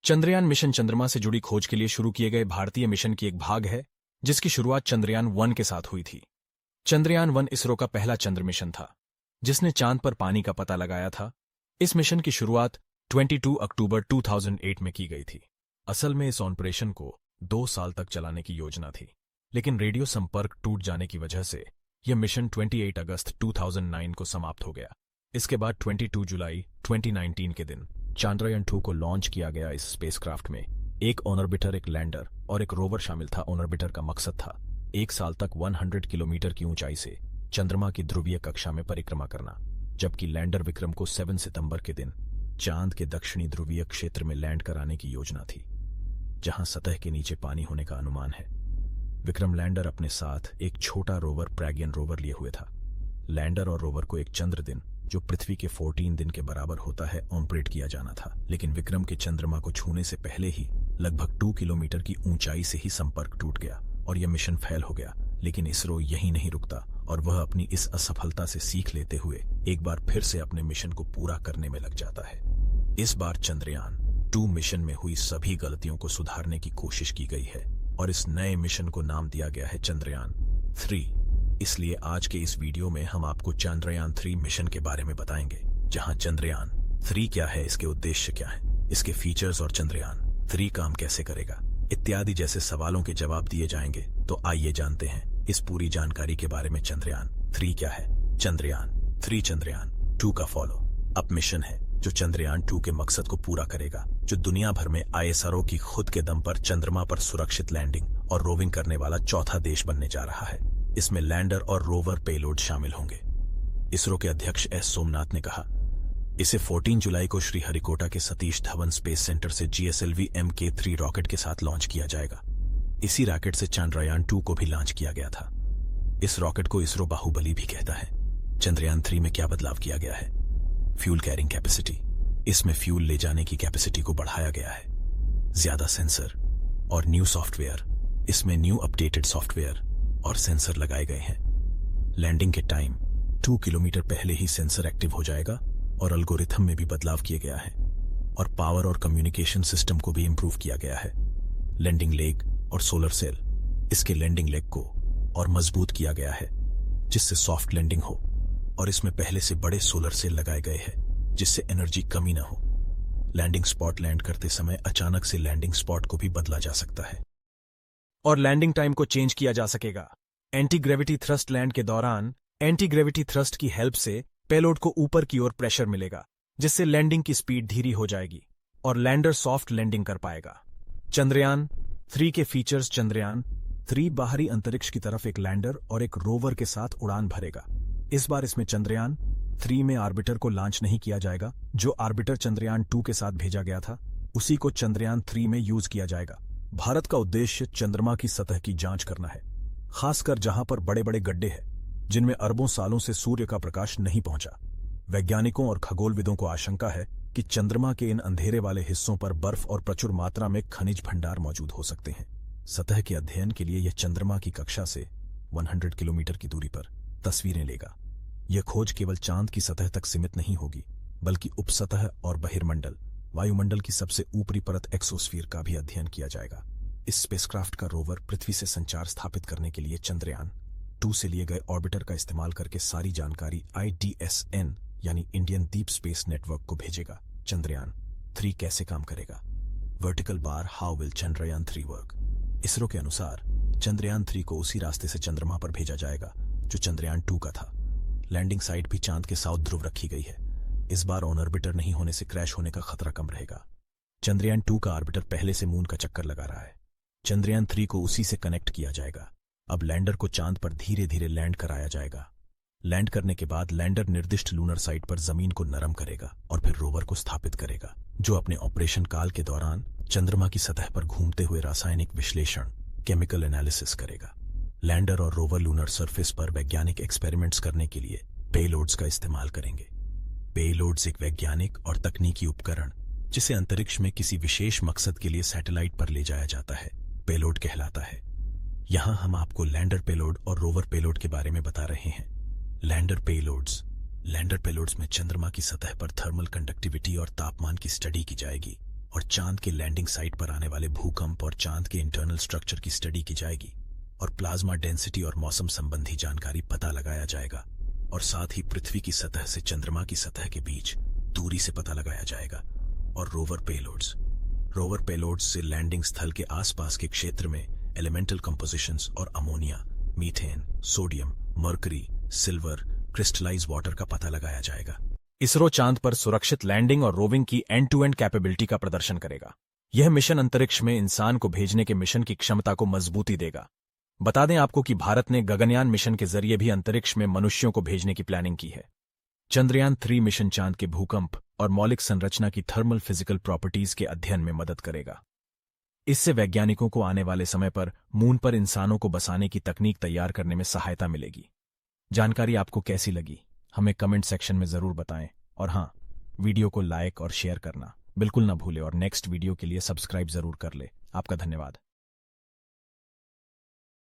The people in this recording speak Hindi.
चंद्रयान मिशन चंद्रमा से जुड़ी खोज के लिए शुरू किए गए भारतीय मिशन की एक भाग है, जिसकी शुरुआत चंद्रयान-1 के साथ हुई थी। चंद्रयान-1 इसरो का पहला चंद्र मिशन था, जिसने चांद पर पानी का पता लगाया था। इस मिशन की शुरुआत 22 अक्टूबर 2008 में की गई थी। असल में इस ऑपरेशन को 2 साल तक चलाने की योजना थी, लेकिन रेडियो संपर्क टूट जाने की वजह से यह मिशन 28 अगस्त 2009 को समाप्त हो गया। इसके बाद 22 जुलाई 2019 के दिन चंद्रयान-2 को लॉन्च किया गया। इस स्पेसक्राफ्ट में एक ऑर्बिटर, एक लैंडर और एक रोवर शामिल था। ऑर्बिटर का मकसद था 1 साल तक 100 किलोमीटर की ऊंचाई से चंद्रमा की ध्रुवीय कक्षा में परिक्रमा करना, जबकि लैंडर विक्रम को 7 सितंबर के दिन चांद के दक्षिणी ध्रुवीय क्षेत्र में लैंड कराने की योजना थी, जहां सतह के नीचे पानी होने का अनुमान है। विक्रम लैंडर अपने साथ एक छोटा रोवर, प्रज्ञान रोवर, लिए हुए था। लैंडर और रोवर को एक चंद्र दिन, जो पृथ्वी के 14 दिन के बराबर होता है, ऑपरेट किया जाना था। लेकिन विक्रम के चंद्रमा को छूने से पहले ही लगभग 2 किलोमीटर की ऊंचाई से ही संपर्क टूट गया और यह मिशन फेल हो गया। लेकिन इसरो यहीं नहीं रुकता और वह अपनी इस असफलता से सीख लेते हुए एक बार फिर से अपने मिशन को पूरा करने में लग जाता है। इस बार चंद्रयान-2 मिशन में हुई सभी गलतियों को सुधारने की कोशिश की गई है और इस नए मिशन को नाम दिया गया है चंद्रयान-3। इसलिए आज के इस वीडियो में हम आपको चंद्रयान-3 मिशन के बारे में बताएंगे, जहां चंद्रयान-3 क्या है, इसके उद्देश्य क्या है, इसके फीचर्स और चंद्रयान-3 काम कैसे करेगा इत्यादि जैसे सवालों के जवाब दिए जाएंगे। तो आइए जानते हैं इस पूरी जानकारी के बारे में। चंद्रयान-3 क्या है? चंद्रयान-3 चंद्रयान-2 का फॉलो अप मिशन है, जो चंद्रयान-2 के मकसद को पूरा करेगा, जो दुनिया भर में ISRO की खुद के दम पर चंद्रमा पर सुरक्षित लैंडिंग और रोविंग करने वाला चौथा देश बनने जा रहा है। इसमें लैंडर और रोवर पेलोड शामिल होंगे। इसरो के अध्यक्ष एस सोमनाथ ने कहा, इसे 14 जुलाई को श्रीहरिकोटा के सतीश धवन स्पेस सेंटर से GSLV Mk3 रॉकेट के साथ लॉन्च किया जाएगा। इसी रॉकेट से चंद्रयान-2 को भी लॉन्च किया गया था। इस रॉकेट को इसरो बाहुबली भी कहता है। चंद्रयान-3 में क्या बदलाव किया गया है? फ्यूल कैरिंग कैपेसिटी, इसमें फ्यूल ले जाने की कैपेसिटी को बढ़ाया गया है। ज्यादा सेंसर और न्यू सॉफ्टवेयर, इसमें न्यू अपडेटेड सॉफ्टवेयर और सेंसर लगाए गए हैं। लैंडिंग के टाइम 2 किलोमीटर पहले ही सेंसर एक्टिव हो जाएगा और एल्गोरिथम में भी बदलाव किया गया है और पावर और कम्युनिकेशन सिस्टम को भी इंप्रूव किया गया है। लैंडिंग लेग और सोलर सेल, इसके लैंडिंग लेग को और मजबूत किया गया है जिससे सॉफ्ट लैंडिंग हो, और इसमें पहले से बड़े सोलर सेल लगाए गए हैं जिससे एनर्जी कमी ना हो। लैंडिंग स्पॉट लैंड करते समय अचानक से लैंडिंग स्पॉट को भी बदला जा सकता है और लैंडिंग टाइम को चेंज किया जा सकेगा। एंटी ग्रेविटी थ्रस्ट लैंड के दौरान एंटी ग्रेविटी थ्रस्ट की हेल्प से पेलोड को ऊपर की ओर प्रेशर मिलेगा, जिससे लैंडिंग की स्पीड धीरी हो जाएगी और लैंडर सॉफ्ट लैंडिंग कर पाएगा। चंद्रयान-3 के फीचर्स। चंद्रयान-3 बाहरी अंतरिक्ष की तरफ एक लैंडर और एक रोवर के साथ उड़ान भरेगा। इस बार इसमें चंद्रयान-3 में ऑर्बिटर को लॉन्च नहीं किया जाएगा। जो ऑर्बिटर चंद्रयान-2 के साथ भेजा गया था, उसी को चंद्रयान-3 में यूज किया जाएगा। भारत का उद्देश्य चंद्रमा की सतह की जांच करना है, खासकर जहां पर बड़े बड़े गड्ढे हैं जिनमें अरबों सालों से सूर्य का प्रकाश नहीं पहुंचा। वैज्ञानिकों और खगोलविदों को आशंका है कि चंद्रमा के इन अंधेरे वाले हिस्सों पर बर्फ और प्रचुर मात्रा में खनिज भंडार मौजूद हो सकते हैं। सतह के अध्ययन के लिए यह चंद्रमा की कक्षा से 100 किलोमीटर की दूरी पर तस्वीरें लेगा। यह खोज केवल चांद की सतह तक सीमित नहीं होगी, बल्कि उपसतह और बहिर्मंडल, वायुमंडल की सबसे ऊपरी परत एक्सोस्फीयर का भी अध्ययन किया जाएगा। इस स्पेसक्राफ्ट का रोवर पृथ्वी से संचार स्थापित करने के लिए चंद्रयान-2 से लिए गए ऑर्बिटर का इस्तेमाल करके सारी जानकारी IDSN यानी इंडियन डीप स्पेस नेटवर्क को भेजेगा। चंद्रयान-3 कैसे काम करेगा? Vertical bar, how will Chandrayaan-3 work? ISRO के अनुसार चंद्रयान-3 को उसी रास्ते से चंद्रमा पर भेजा जाएगा जो चंद्रयान-2 का था। लैंडिंग साइट भी चांद के साउथ ध्रुव रखी गई है। इस बार ऑर्बिटर नहीं होने से क्रैश होने का खतरा कम रहेगा। चंद्रयान-2 का ऑर्बिटर पहले से मून का चक्कर लगा रहा है। चंद्रयान-3 को उसी से कनेक्ट किया जाएगा। अब लैंडर को चांद पर धीरे धीरे लैंड कराया जाएगा। लैंड करने के बाद लैंडर निर्दिष्ट लूनर साइट पर जमीन को नरम करेगा और फिर रोवर को स्थापित करेगा, जो अपने ऑपरेशन काल के दौरान चंद्रमा की सतह पर घूमते हुए रासायनिक विश्लेषण, केमिकल एनालिसिस करेगा। लैंडर और रोवर लूनर सरफेस पर वैज्ञानिक एक्सपेरिमेंट्स करने के लिए पेलोड्स का इस्तेमाल करेंगे। पेलोड्स एक वैज्ञानिक और तकनीकी उपकरण जिसे अंतरिक्ष में किसी विशेष मकसद के लिए सैटेलाइट पर ले जाया जाता है, पेलोड कहलाता है। यहां हम आपको लैंडर पेलोड और रोवर पेलोड के बारे में बता रहे हैं। लैंडर पेलोड्स में चंद्रमा की सतह पर थर्मल कंडक्टिविटी और तापमान की स्टडी की जाएगी और चांद के लैंडिंग साइट पर आने वाले भूकंप और चांद के इंटरनल स्ट्रक्चर की स्टडी की जाएगी और प्लाज्मा डेंसिटी और मौसम संबंधी जानकारी पता लगाया जाएगा और साथ ही पृथ्वी की सतह से चंद्रमा की सतह के बीच दूरी से पता लगाया जाएगा। और रोवर पेलोड्स से लैंडिंग स्थल के आसपास के क्षेत्र में एलिमेंटल कंपोजिशंस और ammonia, methane, sodium, mercury, silver, crystallize water का पता लगाया जाएगा। इसरो चांद पर सुरक्षित लैंडिंग और रोविंग की एंड टू एंड कैपेबिलिटी का प्रदर्शन करेगा। यह मिशन अंतरिक्ष में इंसान को भेजने के मिशन की क्षमता को मजबूती देगा। बता दें आपको कि भारत ने गगनयान मिशन के जरिए भी अंतरिक्ष में मनुष्यों को भेजने की प्लानिंग की है। चंद्रयान 3 मिशन चांद के भूकंप और मौलिक संरचना की थर्मल फिजिकल प्रॉपर्टीज के अध्ययन में मदद करेगा। इससे वैज्ञानिकों को आने वाले समय पर मून पर इंसानों को बसाने की तकनीक तैयार करने में सहायता मिलेगी। जानकारी आपको कैसी लगी हमें कमेंट सेक्शन में जरूर बताएं और हां, वीडियो को लाइक और शेयर करना बिल्कुल ना भूलें और नेक्स्ट वीडियो के लिए सब्सक्राइब जरूर कर ले। आपका धन्यवाद।